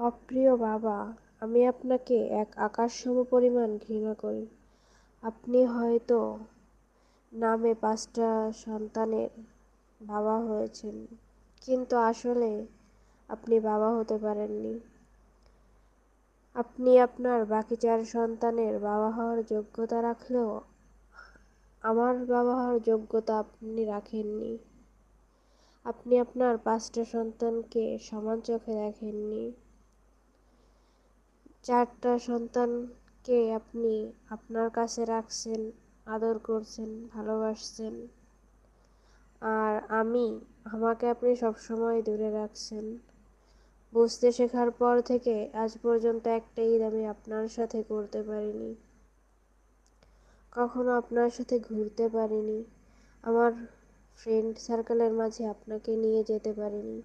অপ্রিয় বাবা, আমি আপনাকে এক আকাশসম পরিমাণ ঘৃণা করি। আপনি হয়তো নামে 5টা সন্তানের বাবা হয়েছেন, কিন্তু আসলে আপনি বাবা হতে পারেননি। আপনি আপনার বাকি 4 সন্তানের বাবা হওয়ার যোগ্যতা রাখলেও আমার বাবা হওয়ার যোগ্যতা আপনি রাখেননি। আপনি আপনার 5টা সন্তানকে সমান চোখে দেখেননি। 4টা সন্তানকে আপনি আপনার কাছে রাখছেন, আদর করছেন, ভালোবাসছেন। আর আমাকে আপনি সবসময় দূরে রাখছেন। বুঝতে শেখার পর থেকে আজ পর্যন্ত একটা ঈদ আমি আপনার সাথে করতে পারিনি। কখনো আপনার সাথে ঘুরতে পারিনি। আমার ফ্রেন্ড সার্কেলের মাঝে আপনাকে নিয়ে যেতে পারিনি।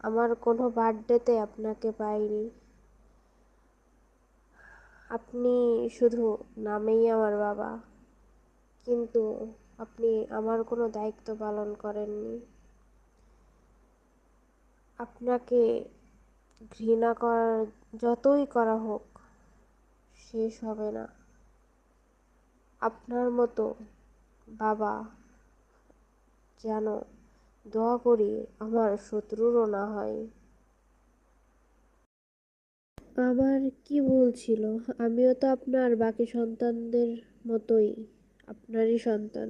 আমার কোনো বার্থডেতে আপনাকে পাইনি। আপনি শুধু নামেই আমার বাবা, কিন্তু আপনি আমার কোনো দায়িত্ব পালন করেননি। আপনাকে ঘৃণা করার যতই করা হোক শেষ হবে না। আপনার মতো বাবা যেন, দোয়া করি, আমার শত্রুরও না হয়। আমার কি ভুল ছিল? আমিও তো আপনার বাকি সন্তানদের মতোই আপনারই সন্তান।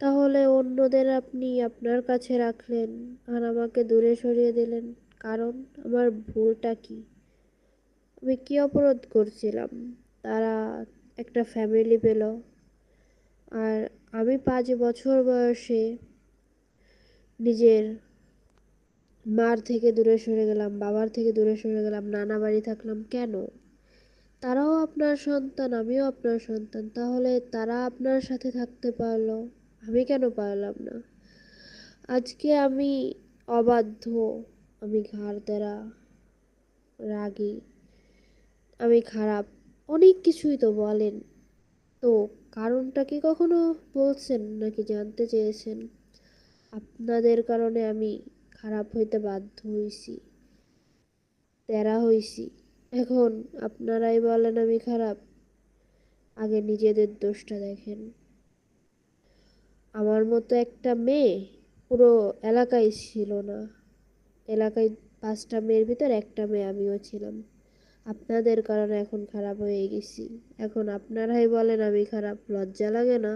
তাহলে অন্যদের আপনি আপনার কাছে রাখলেন আর আমাকে দূরে সরিয়ে দিলেন। কারণ আমার ভুলটা কি? আমি কি অপরাধ করছিলাম? তারা একটা ফ্যামিলি পেল, আর আমি 5 বছর বয়সে নিজের মার থেকে দূরে সরে গেলাম, বাবার থেকে দূরে সরে গেলাম, নানা বাড়ি থাকলাম কেন? তারাও আপনার সন্তান, আমিও আপনার সন্তান। তাহলে তারা আপনার সাথে থাকতে পারলো, আমি কেন পারলাম না? আজকে আমি অবাধ্য, আমি ঘাড় তেরা, রাগী, আমি খারাপ, অনেক কিছুই তো বলেন। তো কারণটা কি কখনো বলছেন নাকি জানতে চেয়েছেন? আপনাদের কারণে আমি খারাপ হইতে বাধ্য হইছি, তেরা হইছি। এখন আপনারাই বলেন আমি খারাপ। আগে নিজেদের দোষটা দেখেন। আমার মতো একটা মেয়ে পুরো এলাকায় ছিল না। এলাকায় 5টা মেয়ের ভিতর একটা মেয়ে আমিও ছিলাম। আপনাদের কারণে এখন খারাপ হয়ে গেছি। এখন আপনারাই বলেন আমি খারাপ, লজ্জা লাগে না?